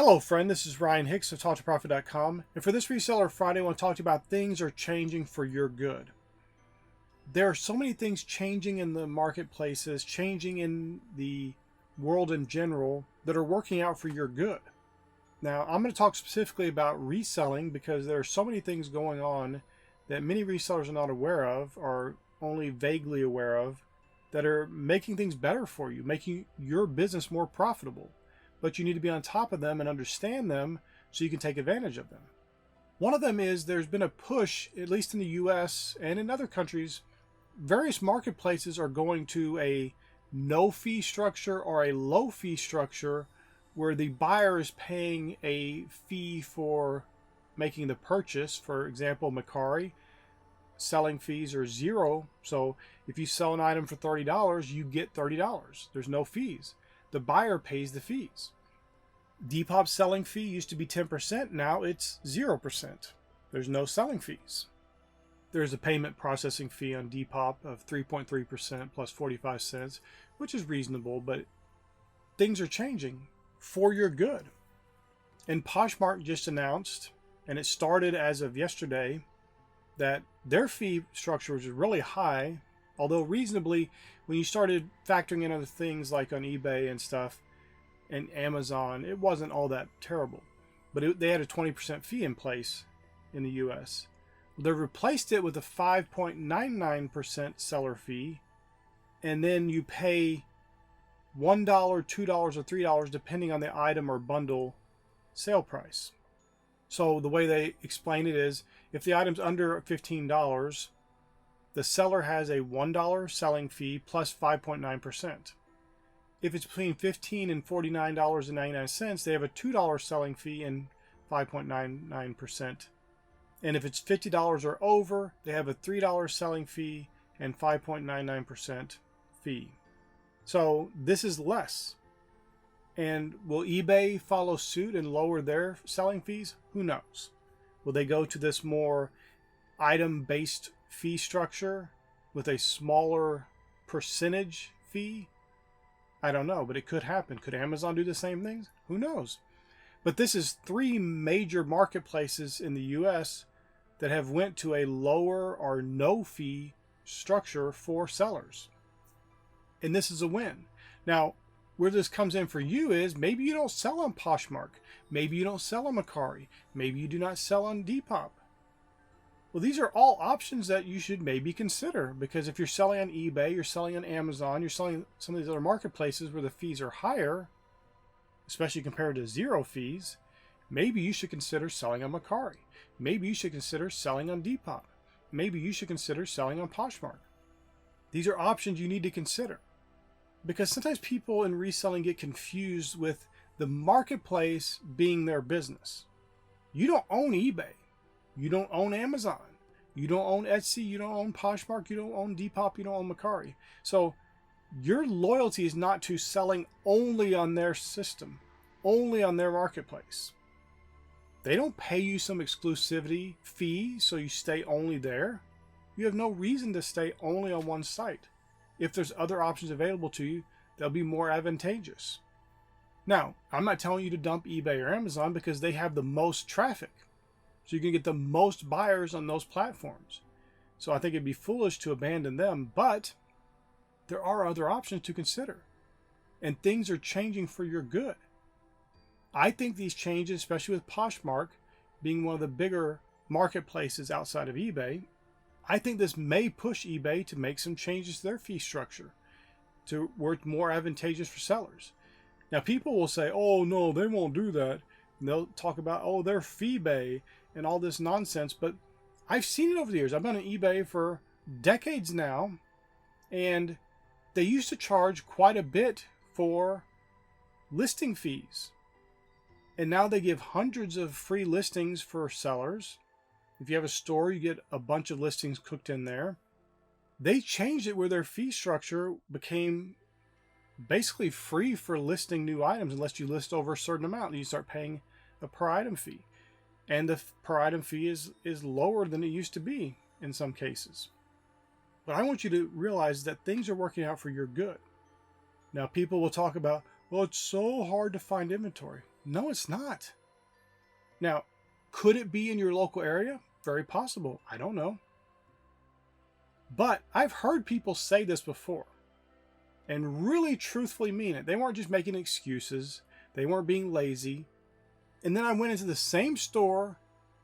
Hello friend, this is Ryan Hicks of TalkToProfit.com, and for this Reseller Friday I want to talk to you about things are changing for your good. There are so many things changing in the marketplaces, changing in the world in general, that are working out for your good. Now I'm going to talk specifically about reselling because there are so many things going on that many resellers are not aware of or only vaguely aware of that are making things better for you, making your business more profitable. But you need to be on top of them and understand them so you can take advantage of them. One of them is there's been a push, at least in the US and in other countries, various marketplaces are going to a no fee structure or a low fee structure where the buyer is paying a fee for making the purchase. For example, Mercari, selling fees are zero. So if you sell an item for $30, you get $30. There's no fees. The buyer pays the fees. Depop's selling fee used to be 10%. Now it's 0%. There's no selling fees. There's a payment processing fee on Depop of 3.3% plus 45 cents, which is reasonable, but things are changing for your good. And Poshmark just announced, and it started as of yesterday, that their fee structure was really high, although reasonably, when you started factoring in other things like on eBay and stuff and Amazon, it wasn't all that terrible. But they had a 20% fee in place in the US. They replaced it with a 5.99% seller fee, and then you pay $1, $2, or $3 depending on the item or bundle sale price. So the way they explain it is, if the item's under $15, the seller has a $1 selling fee plus 5.9%. If it's between $15 and $49.99, they have a $2 selling fee and 5.99%. And if it's $50 or over, they have a $3 selling fee and 5.99% fee. So this is less. And will eBay follow suit and lower their selling fees? Who knows? Will they go to this more item-based fee structure with a smaller percentage fee? I don't know, but it could happen. Could Amazon do the same things? Who knows? But this is three major marketplaces in the US that have went to a lower or no fee structure for sellers. And this is a win. Now, where this comes in for you is maybe you don't sell on Poshmark. Maybe you don't sell on Mercari. Maybe you do not sell on Depop. Well, these are all options that you should maybe consider, because if you're selling on eBay, you're selling on Amazon, you're selling some of these other marketplaces where the fees are higher, especially compared to zero fees, maybe you should consider selling on Mercari. Maybe you should consider selling on Depop. Maybe you should consider selling on Poshmark. These are options you need to consider, because sometimes people in reselling get confused with the marketplace being their business. You don't own eBay. You don't own Amazon. You don't own Etsy. You don't own Poshmark. You don't own Depop. You don't own Mercari. So your loyalty is not to selling only on their system, only on their marketplace. They don't pay you some exclusivity fee so you stay only there. You have no reason to stay only on one site. If there's other options available to you, they'll be more advantageous. Now, I'm not telling you to dump eBay or Amazon because they have the most traffic. So you can get the most buyers on those platforms. So I think it'd be foolish to abandon them, but there are other options to consider. And things are changing for your good. I think these changes, especially with Poshmark being one of the bigger marketplaces outside of eBay, I think this may push eBay to make some changes to their fee structure to work more advantageous for sellers. Now, people will say, oh, no, they won't do that. And they'll talk about, oh, they're Feebay and all this nonsense. But I've seen it over the years. I've been on eBay for decades now, and they used to charge quite a bit for listing fees. And now they give hundreds of free listings for sellers. If you have a store, you get a bunch of listings cooked in there. They changed it where their fee structure became basically free for listing new items unless you list over a certain amount and you start paying a per item fee. And the per item fee is lower than it used to be in some cases. But I want you to realize that things are working out for your good. Now, people will talk about, Well, it's so hard to find inventory. No, it's not. Now, could it be in your local area? Very possible. I don't know. But I've heard people say this before and really truthfully mean it. They weren't just making excuses. They weren't being lazy. And then I went into the same store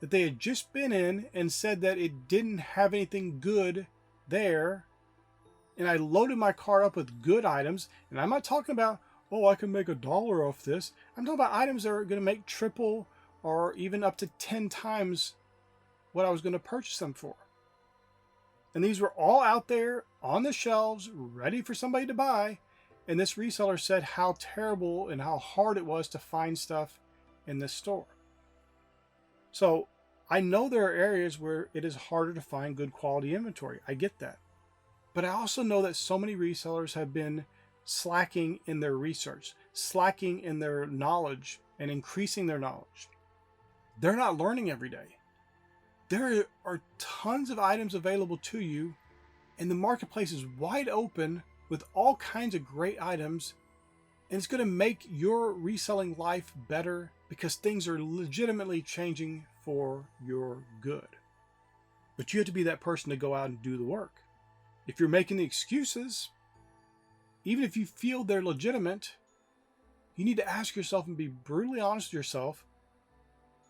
that they had just been in and said that it didn't have anything good there. And I loaded my cart up with good items. And I'm not talking about, oh, I can make $1 off this. I'm talking about items that are going to make triple or even up to 10 times what I was going to purchase them for. And these were all out there on the shelves, ready for somebody to buy. And this reseller said how terrible and how hard it was to find stuff in this store. So I know there are areas where it is harder to find good quality inventory. I get that. But I also know that so many resellers have been slacking in their research, slacking in their knowledge, and increasing their knowledge. They're not learning every day. There are tons of items available to you, and the marketplace is wide open with all kinds of great items, and it's going to make your reselling life better because things are legitimately changing for your good. But you have to be that person to go out and do the work. If you're making the excuses, even if you feel they're legitimate, you need to ask yourself and be brutally honest with yourself,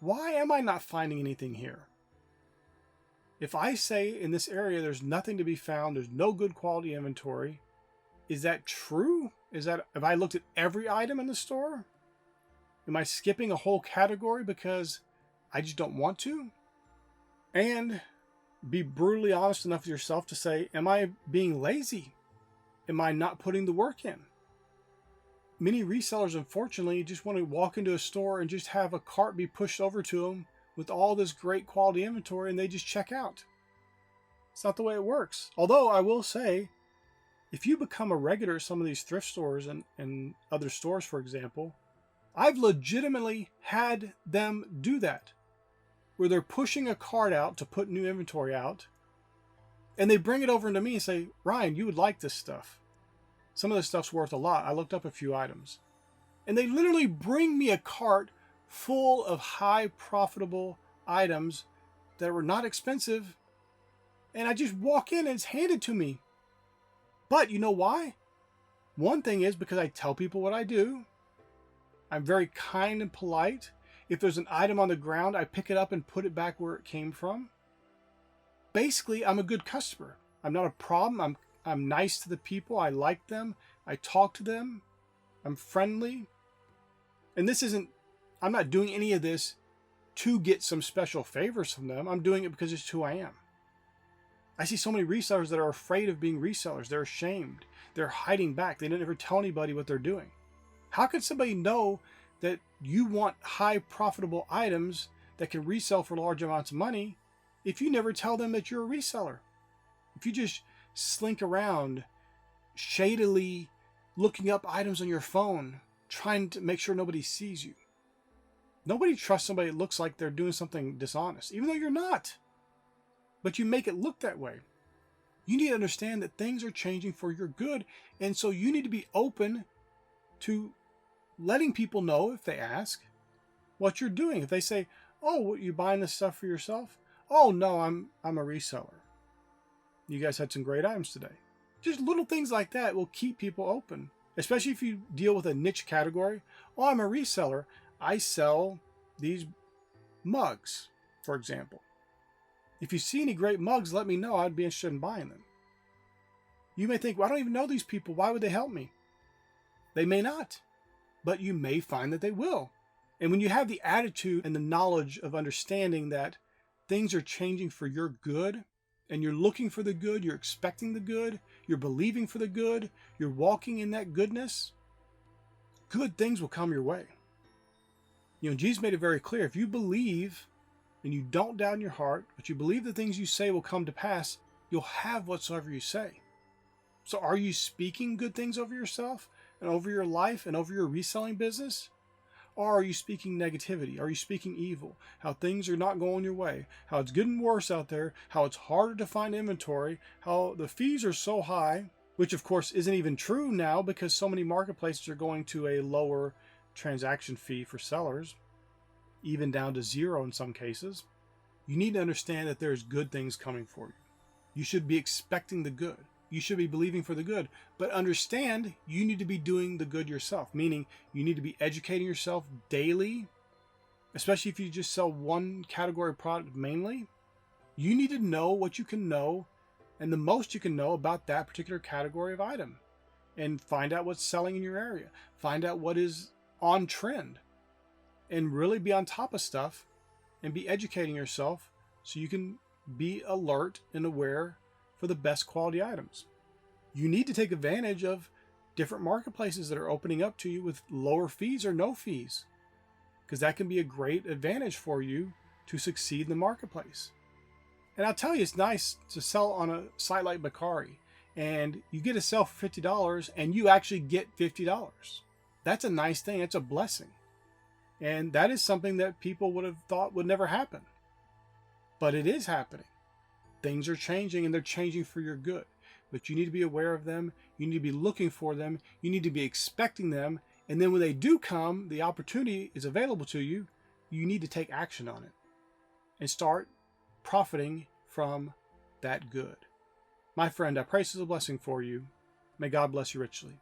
why am I not finding anything here? If I say in this area there's nothing to be found, there's no good quality inventory, is that true? Have I looked at every item in the store? Am I skipping a whole category because I just don't want to? And be brutally honest enough with yourself to say, am I being lazy? Am I not putting the work in? Many resellers, unfortunately, just want to walk into a store and just have a cart be pushed over to them with all this great quality inventory and they just check out. It's not the way it works. Although I will say, if you become a regular at some of these thrift stores and other stores, for example, I've legitimately had them do that, where they're pushing a cart out to put new inventory out, and they bring it over to me and say, Ryan, you would like this stuff. Some of this stuff's worth a lot. I looked up a few items. And they literally bring me a cart full of high profitable items that were not expensive, and I just walk in and it's handed to me. But you know why? One thing is because I tell people what I do. I'm very kind and polite. If there's an item on the ground, I pick it up and put it back where it came from. Basically, I'm a good customer. I'm not a problem. I'm nice to the people. I like them. I talk to them. I'm friendly. And I'm not doing any of this to get some special favors from them. I'm doing it because it's who I am. I see so many resellers that are afraid of being resellers. They're ashamed. They're hiding back. They don't ever tell anybody what they're doing. How could somebody know that you want high profitable items that can resell for large amounts of money if you never tell them that you're a reseller? If you just slink around shadily looking up items on your phone, trying to make sure nobody sees you. Nobody trusts somebody that looks like they're doing something dishonest, even though you're not. But you make it look that way. You need to understand that things are changing for your good, and so you need to be open to letting people know, if they ask, what you're doing. If they say, oh, what, you buying this stuff for yourself? Oh, no, I'm a reseller. You guys had some great items today. Just little things like that will keep people open, especially if you deal with a niche category. Oh, I'm a reseller. I sell these mugs, for example. If you see any great mugs, let me know. I'd be interested in buying them. You may think, well, I don't even know these people. Why would they help me? They may not, but you may find that they will. And when you have the attitude and the knowledge of understanding that things are changing for your good, and you're looking for the good, you're expecting the good, you're believing for the good, you're walking in that goodness, good things will come your way. You know, Jesus made it very clear. If you believe and you don't doubt in your heart, but you believe the things you say will come to pass, you'll have whatsoever you say. So are you speaking good things over yourself and over your life and over your reselling business? Or are you speaking negativity? Are you speaking evil? How things are not going your way? How it's getting worse out there? How it's harder to find inventory? How the fees are so high? which of course isn't even true now because so many marketplaces are going to a lower transaction fee for sellers, even down to 0 in some cases. You need to understand that there's good things coming for you. You should be expecting the good. You should be believing for the good, but understand you need to be doing the good yourself, meaning you need to be educating yourself daily, especially if you just sell one category of product mainly. You need to know what you can know and the most you can know about that particular category of item, and find out what's selling in your area. Find out what is on trend and really be on top of stuff and be educating yourself so you can be alert and aware for the best quality items. You need to take advantage of different marketplaces that are opening up to you with lower fees or no fees, because that can be a great advantage for you to succeed in the marketplace. And I'll tell you, it's nice to sell on a site like Mercari, and you get a sale for $50 and you actually get $50. That's a nice thing. It's a blessing. And that is something that people would have thought would never happen. But it is happening. Things are changing, and they're changing for your good. But you need to be aware of them. You need to be looking for them. You need to be expecting them. And then when they do come, the opportunity is available to you. You need to take action on it and start profiting from that good. My friend, I pray this is a blessing for you. May God bless you richly.